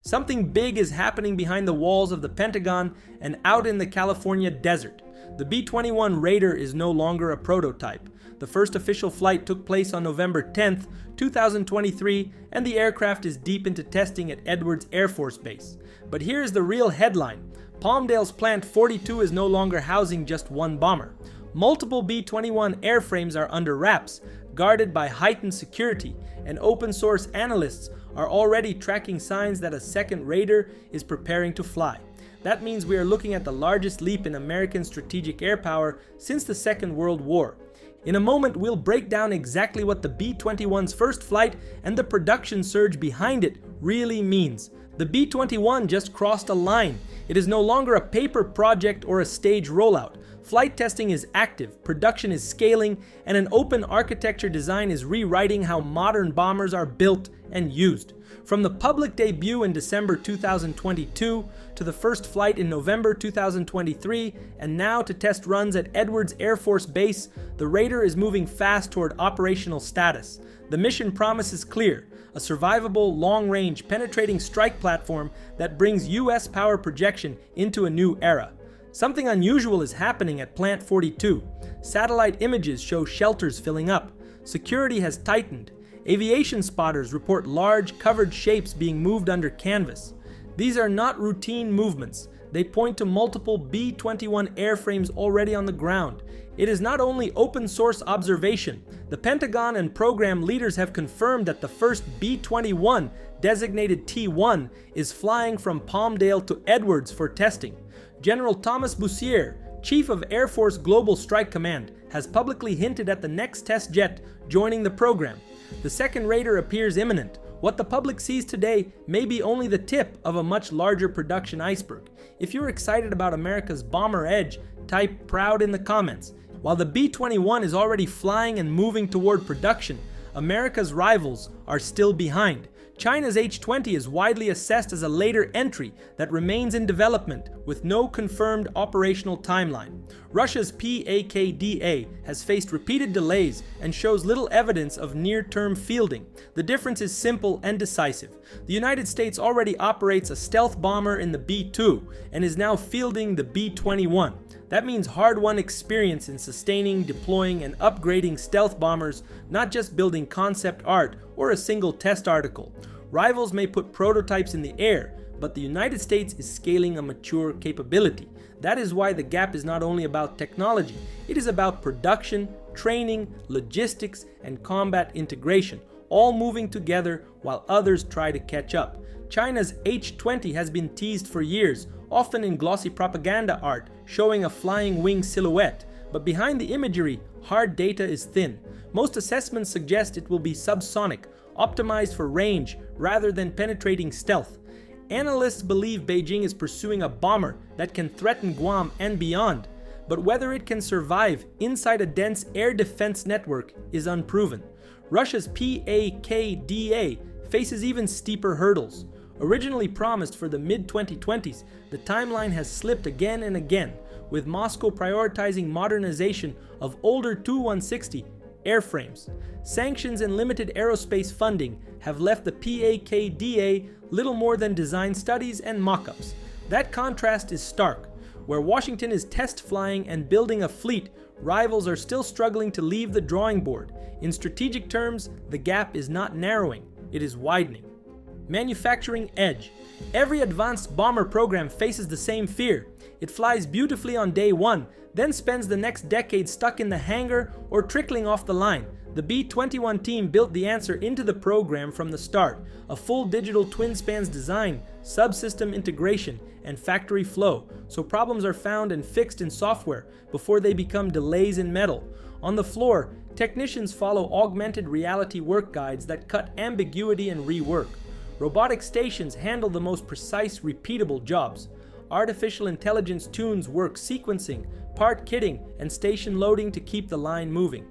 Something big is happening behind the walls of the Pentagon and out in the California desert. The B-21 Raider is no longer a prototype. The first official flight took place on November 10th, 2023, and the aircraft is deep into testing at Edwards Air Force Base. But here's the real headline. Palmdale's Plant 42 is no longer housing just one bomber. Multiple B-21 airframes are under wraps, guarded by heightened security, and open-source analysts are already tracking signs that a second Raider is preparing to fly. That means we are looking at the largest leap in American strategic air power since the Second World War. In a moment, we'll break down exactly what the B-21's first flight and the production surge behind it really means. The B-21 just crossed a line. It is no longer a paper project or a stage rollout. Flight testing is active, production is scaling, and an open architecture design is rewriting how modern bombers are built and used. From the public debut in December 2022 to the first flight in November 2023, and now to test runs at Edwards Air Force Base, the Raider is moving fast toward operational status. The mission promise is clear: a survivable, long-range, penetrating strike platform that brings U.S. power projection into a new era. Something unusual is happening at Plant 42. Satellite images show shelters filling up. Security has tightened. Aviation spotters report large, covered shapes being moved under canvas. These are not routine movements. They point to multiple B-21 airframes already on the ground. It is not only open-source observation. The Pentagon and program leaders have confirmed that the first B-21, designated T-1, is flying from Palmdale to Edwards for testing. General Thomas Bussier, Chief of Air Force Global Strike Command, has publicly hinted at the next test jet joining the program. The second Raider appears imminent. What the public sees today may be only the tip of a much larger production iceberg. If you're excited about America's bomber edge, type proud in the comments. While the B-21 is already flying and moving toward production, America's rivals are still behind. China's H-20 is widely assessed as a later entry that remains in development with no confirmed operational timeline. Russia's PAKDA has faced repeated delays and shows little evidence of near-term fielding. The difference is simple and decisive. The United States already operates a stealth bomber in the B-2 and is now fielding the B-21. That means hard-won experience in sustaining, deploying, and upgrading stealth bombers, not just building concept art or a single test article. Rivals may put prototypes in the air, but the United States is scaling a mature capability. That is why the gap is not only about technology, it is about production, training, logistics, and combat integration, all moving together while others try to catch up. China's H-20 has been teased for years, often in glossy propaganda art, showing a flying wing silhouette. But behind the imagery, hard data is thin. Most assessments suggest it will be subsonic, optimized for range rather than penetrating stealth. Analysts believe Beijing is pursuing a bomber that can threaten Guam and beyond, but whether it can survive inside a dense air defense network is unproven. Russia's PAKDA faces even steeper hurdles. Originally promised for the mid-2020s, the timeline has slipped again and again, with Moscow prioritizing modernization of older Tu-160 airframes. Sanctions and limited aerospace funding have left the PAKDA little more than design studies and mock-ups. That contrast is stark. Where Washington is test flying and building a fleet, rivals are still struggling to leave the drawing board. In strategic terms, the gap is not narrowing, it is widening. Manufacturing edge. Every advanced bomber program faces the same fear. It flies beautifully on day one, then spends the next decade stuck in the hangar or trickling off the line. The B-21 team built the answer into the program from the start: a full digital twin spans design, subsystem integration, and factory flow, so problems are found and fixed in software before they become delays in metal. On the floor, technicians follow augmented reality work guides that cut ambiguity and rework. Robotic stations handle the most precise, repeatable jobs. Artificial intelligence tunes work sequencing, part kitting, and station loading to keep the line moving.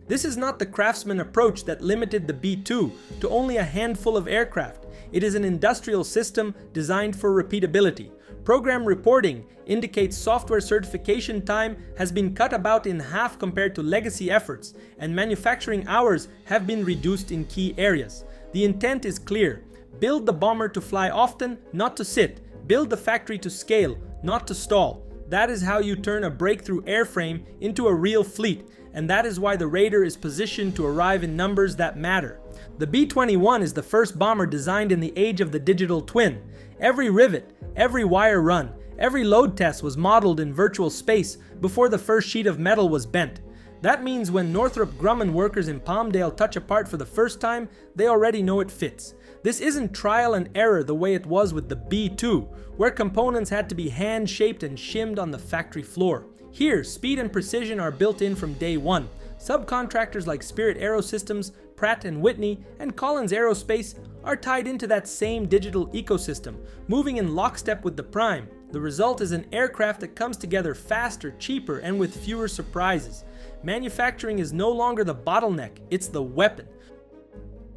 This is not the craftsman approach that limited the B-2 to only a handful of aircraft. It is an industrial system designed for repeatability. Program reporting indicates software certification time has been cut about in half compared to legacy efforts, and manufacturing hours have been reduced in key areas. The intent is clear. Build the bomber to fly often, not to sit. Build the factory to scale, not to stall. That is how you turn a breakthrough airframe into a real fleet, and that is why the Raider is positioned to arrive in numbers that matter. The B-21 is the first bomber designed in the age of the digital twin. Every rivet, every wire run, every load test was modeled in virtual space before the first sheet of metal was bent. That means when Northrop Grumman workers in Palmdale touch a part for the first time, they already know it fits. This isn't trial and error the way it was with the B-2, where components had to be hand-shaped and shimmed on the factory floor. Here, speed and precision are built in from day one. Subcontractors like Spirit Aerosystems, Pratt & Whitney, and Collins Aerospace are tied into that same digital ecosystem, moving in lockstep with the prime. The result is an aircraft that comes together faster, cheaper, and with fewer surprises. Manufacturing is no longer the bottleneck, it's the weapon.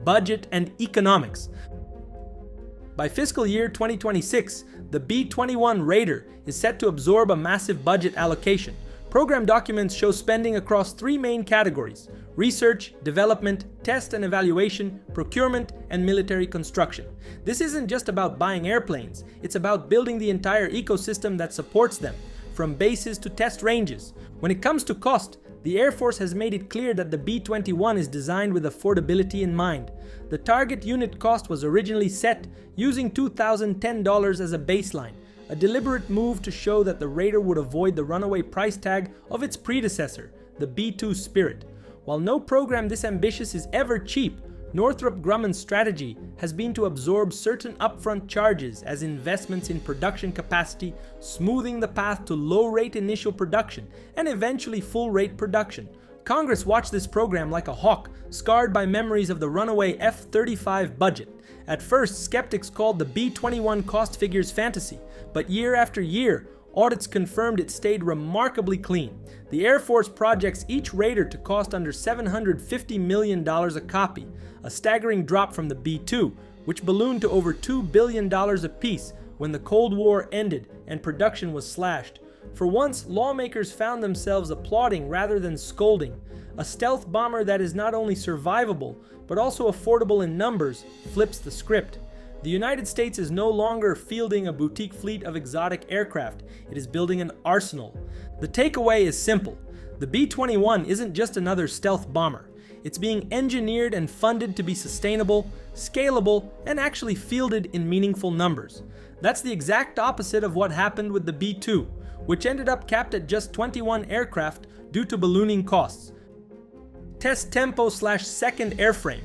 Budget and economics. By fiscal year 2026, the B-21 Raider is set to absorb a massive budget allocation. Program documents show spending across three main categories: research, development, test and evaluation, procurement, and military construction. This isn't just about buying airplanes, it's about building the entire ecosystem that supports them, from bases to test ranges. When it comes to cost, the Air Force has made it clear that the B-21 is designed with affordability in mind. The target unit cost was originally set using $2,010 as a baseline, a deliberate move to show that the Raider would avoid the runaway price tag of its predecessor, the B-2 Spirit. While no program this ambitious is ever cheap, Northrop Grumman's strategy has been to absorb certain upfront charges as investments in production capacity, smoothing the path to low-rate initial production and eventually full-rate production. Congress watched this program like a hawk, scarred by memories of the runaway F-35 budget. At first, skeptics called the B-21 cost figures fantasy, but year after year, audits confirmed it stayed remarkably clean. The Air Force projects each Raider to cost under $750 million a copy, a staggering drop from the B-2, which ballooned to over $2 billion apiece when the Cold War ended and production was slashed. For once, lawmakers found themselves applauding rather than scolding. A stealth bomber that is not only survivable, but also affordable in numbers, flips the script. The United States is no longer fielding a boutique fleet of exotic aircraft, it is building an arsenal. The takeaway is simple. The B-21 isn't just another stealth bomber. It's being engineered and funded to be sustainable, scalable, and actually fielded in meaningful numbers. That's the exact opposite of what happened with the B-2, which ended up capped at just 21 aircraft due to ballooning costs. Test tempo / second airframe.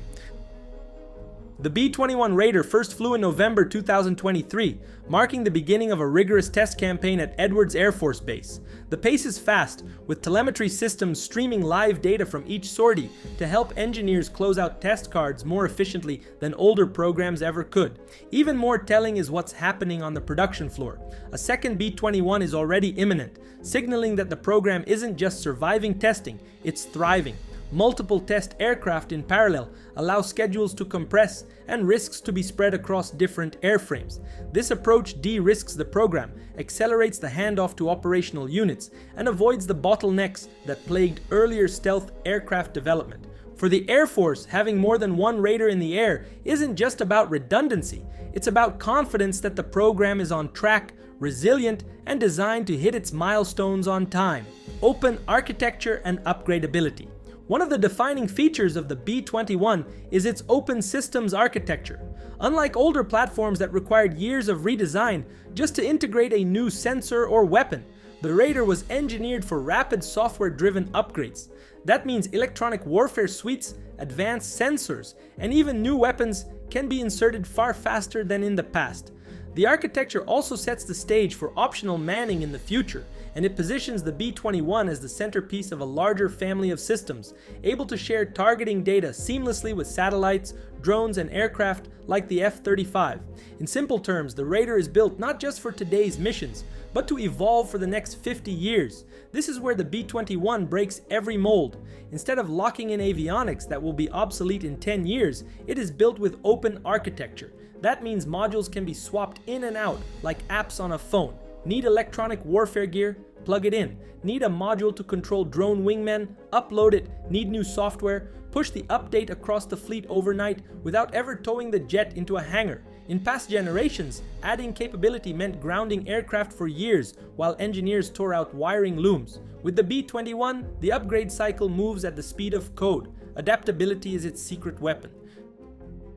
The B-21 Raider first flew in November 2023, marking the beginning of a rigorous test campaign at Edwards Air Force Base. The pace is fast, with telemetry systems streaming live data from each sortie to help engineers close out test cards more efficiently than older programs ever could. Even more telling is what's happening on the production floor. A second B-21 is already imminent, signaling that the program isn't just surviving testing, it's thriving. Multiple test aircraft in parallel allow schedules to compress and risks to be spread across different airframes. This approach de-risks the program, accelerates the handoff to operational units, and avoids the bottlenecks that plagued earlier stealth aircraft development. For the Air Force, having more than one Raider in the air isn't just about redundancy, it's about confidence that the program is on track, resilient, and designed to hit its milestones on time. Open architecture and upgradability. One of the defining features of the B-21 is its open systems architecture. Unlike older platforms that required years of redesign just to integrate a new sensor or weapon, the Raider was engineered for rapid software-driven upgrades. That means electronic warfare suites, advanced sensors, and even new weapons can be inserted far faster than in the past. The architecture also sets the stage for optional manning in the future, and it positions the B-21 as the centerpiece of a larger family of systems, able to share targeting data seamlessly with satellites, drones, and aircraft like the F-35. In simple terms, the Raider is built not just for today's missions, but to evolve for the next 50 years. This is where the B-21 breaks every mold. Instead of locking in avionics that will be obsolete in 10 years, it is built with open architecture. That means modules can be swapped in and out like apps on a phone. Need electronic warfare gear? Plug it in. Need a module to control drone wingmen? Upload it. Need new software? Push the update across the fleet overnight without ever towing the jet into a hangar. In past generations, adding capability meant grounding aircraft for years while engineers tore out wiring looms. With the B-21, the upgrade cycle moves at the speed of code. Adaptability is its secret weapon.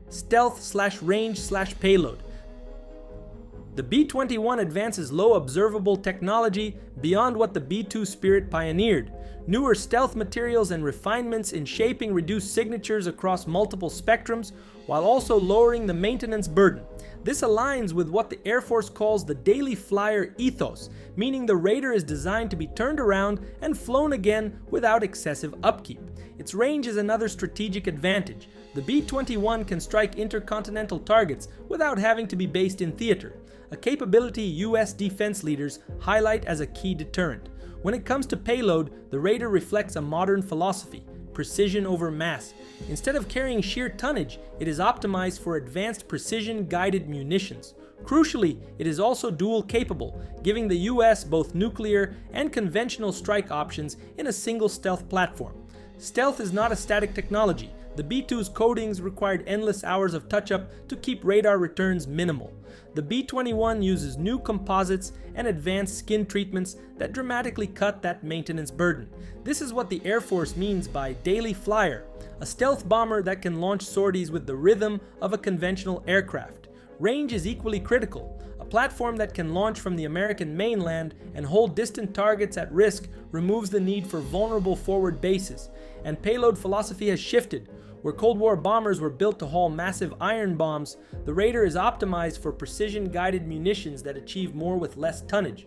Stealth/range/payload. The B-21 advances low observable technology beyond what the B-2 Spirit pioneered. Newer stealth materials and refinements in shaping reduce signatures across multiple spectrums, while also lowering the maintenance burden. This aligns with what the Air Force calls the daily flyer ethos, meaning the Raider is designed to be turned around and flown again without excessive upkeep. Its range is another strategic advantage. The B-21 can strike intercontinental targets without having to be based in theater, a capability US defense leaders highlight as a key deterrent. When it comes to payload, the Raider reflects a modern philosophy: precision over mass. Instead of carrying sheer tonnage, it is optimized for advanced precision-guided munitions. Crucially, it is also dual-capable, giving the US both nuclear and conventional strike options in a single stealth platform. Stealth is not a static technology. The B-2's coatings required endless hours of touch-up to keep radar returns minimal. The B-21 uses new composites and advanced skin treatments that dramatically cut that maintenance burden. This is what the Air Force means by daily flyer, a stealth bomber that can launch sorties with the rhythm of a conventional aircraft. Range is equally critical. A platform that can launch from the American mainland and hold distant targets at risk removes the need for vulnerable forward bases. And payload philosophy has shifted. Where Cold War bombers were built to haul massive iron bombs, the Raider is optimized for precision-guided munitions that achieve more with less tonnage.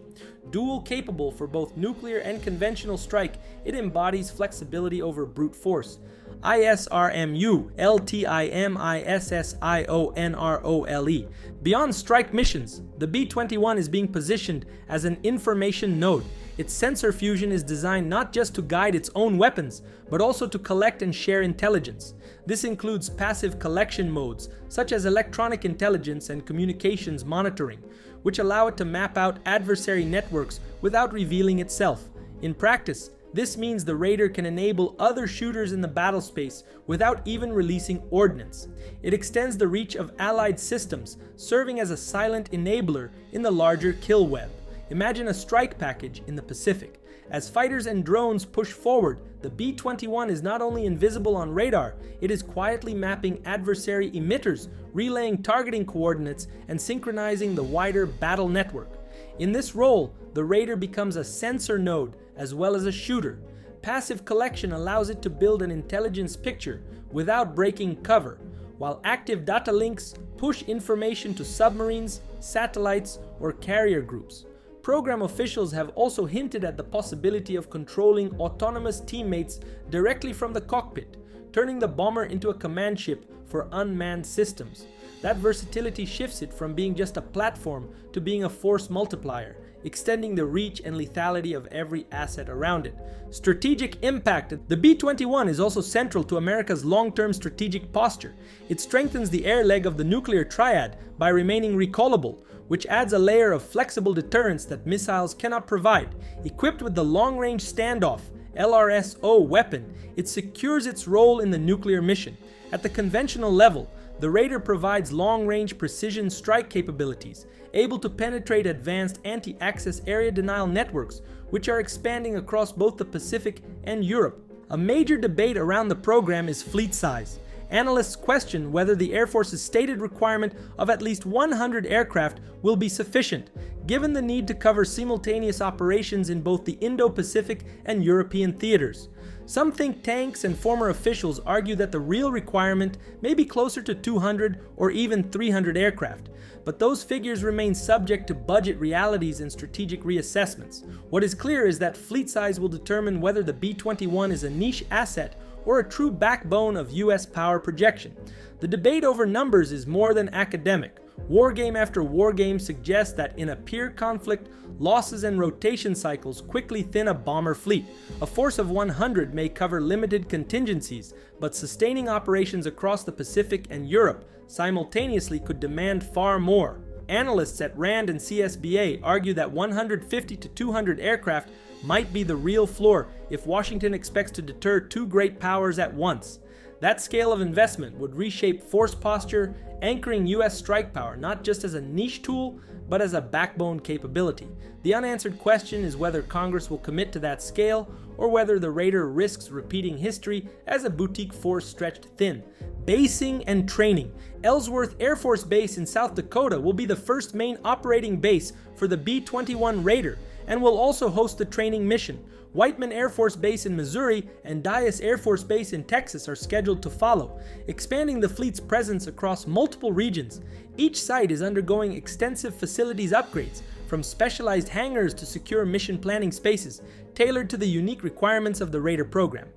Dual capable for both nuclear and conventional strike, it embodies flexibility over brute force. ISRMU LTIMISSIONROLE. Beyond strike missions, the B-21 is being positioned as an information node. Its sensor fusion is designed not just to guide its own weapons, but also to collect and share intelligence. This includes passive collection modes, such as electronic intelligence and communications monitoring, which allow it to map out adversary networks without revealing itself. In practice, this means the Raider can enable other shooters in the battle space without even releasing ordnance. It extends the reach of allied systems, serving as a silent enabler in the larger kill web. Imagine a strike package in the Pacific. As fighters and drones push forward, the B-21 is not only invisible on radar, it is quietly mapping adversary emitters, relaying targeting coordinates, and synchronizing the wider battle network. In this role, the Raider becomes a sensor node as well as a shooter. Passive collection allows it to build an intelligence picture without breaking cover, while active data links push information to submarines, satellites, or carrier groups. Program officials have also hinted at the possibility of controlling autonomous teammates directly from the cockpit, turning the bomber into a command ship for unmanned systems. That versatility shifts it from being just a platform to being a force multiplier, extending the reach and lethality of every asset around it. Strategic impact. The B-21 is also central to America's long-term strategic posture. It strengthens the air leg of the nuclear triad by remaining recallable, which adds a layer of flexible deterrence that missiles cannot provide. Equipped with the long-range standoff LRSO weapon, it secures its role in the nuclear mission. At the conventional level, the Raider provides long-range precision strike capabilities, able to penetrate advanced anti-access area denial networks, which are expanding across both the Pacific and Europe. A major debate around the program is fleet size. Analysts question whether the Air Force's stated requirement of at least 100 aircraft will be sufficient, given the need to cover simultaneous operations in both the Indo-Pacific and European theaters. Some think tanks and former officials argue that the real requirement may be closer to 200 or even 300 aircraft, but those figures remain subject to budget realities and strategic reassessments. What is clear is that fleet size will determine whether the B-21 is a niche asset or a true backbone of US power projection. The debate over numbers is more than academic. Wargame after wargame suggests that in a peer conflict, losses and rotation cycles quickly thin a bomber fleet. A force of 100 may cover limited contingencies, but sustaining operations across the Pacific and Europe simultaneously could demand far more. Analysts at RAND and CSBA argue that 150 to 200 aircraft might be the real floor if Washington expects to deter two great powers at once. That scale of investment would reshape force posture, anchoring US strike power not just as a niche tool, but as a backbone capability. The unanswered question is whether Congress will commit to that scale, or whether the Raider risks repeating history as a boutique force stretched thin. Basing and training. Ellsworth Air Force Base in South Dakota will be the first main operating base for the B-21 Raider, and will also host the training mission. Whiteman Air Force Base in Missouri and Dyess Air Force Base in Texas are scheduled to follow, expanding the fleet's presence across multiple regions. Each site is undergoing extensive facilities upgrades, from specialized hangars to secure mission planning spaces, tailored to the unique requirements of the Raider program.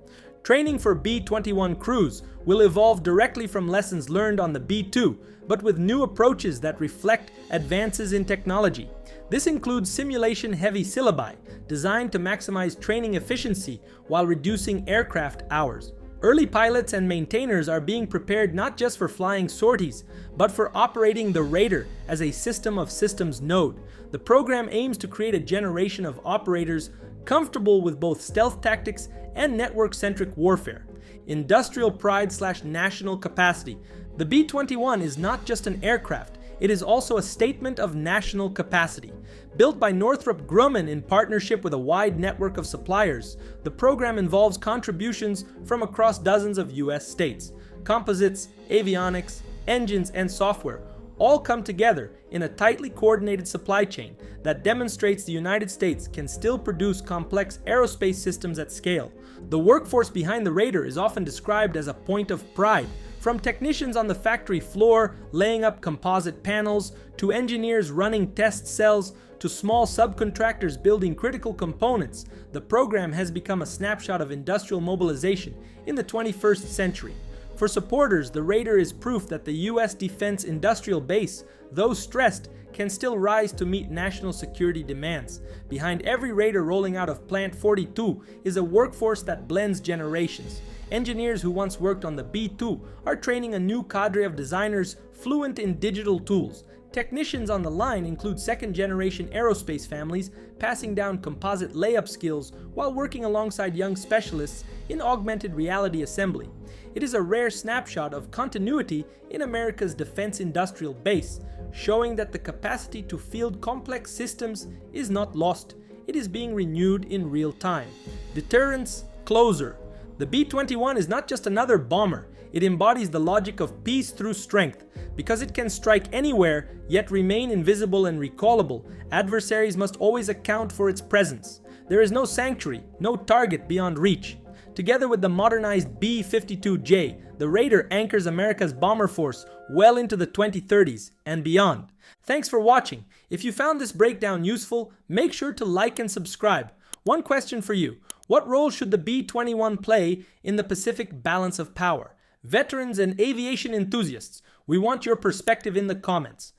Training for B-21 crews will evolve directly from lessons learned on the B-2, but with new approaches that reflect advances in technology. This includes simulation-heavy syllabi, designed to maximize training efficiency while reducing aircraft hours. Early pilots and maintainers are being prepared not just for flying sorties, but for operating the Raider as a system of systems node. The program aims to create a generation of operators comfortable with both stealth tactics and network-centric warfare. Industrial pride/national capacity. The B-21 is not just an aircraft, it is also a statement of national capacity. Built by Northrop Grumman in partnership with a wide network of suppliers, the program involves contributions from across dozens of US states. Composites, avionics, engines, and software all come together in a tightly coordinated supply chain that demonstrates the United States can still produce complex aerospace systems at scale. The workforce behind the Raider is often described as a point of pride. From technicians on the factory floor laying up composite panels, to engineers running test cells, to small subcontractors building critical components, the program has become a snapshot of industrial mobilization in the 21st century. For supporters, the Raider is proof that the US defense industrial base, though stressed, can still rise to meet national security demands. Behind every Raider rolling out of Plant 42 is a workforce that blends generations. Engineers who once worked on the B-2 are training a new cadre of designers fluent in digital tools. Technicians on the line include second-generation aerospace families passing down composite layup skills while working alongside young specialists in augmented reality assembly. It is a rare snapshot of continuity in America's defense industrial base, showing that the capacity to field complex systems is not lost, it is being renewed in real time. Deterrence closer. The B-21 is not just another bomber, it embodies the logic of peace through strength. Because it can strike anywhere, yet remain invisible and recallable, adversaries must always account for its presence. There is no sanctuary, no target beyond reach. Together with the modernized B-52J, the Raider anchors America's bomber force well into the 2030s and beyond. Thanks for watching. If you found this breakdown useful, make sure to like and subscribe. One question for you. What role should the B-21 play in the Pacific balance of power? Veterans and aviation enthusiasts, we want your perspective in the comments.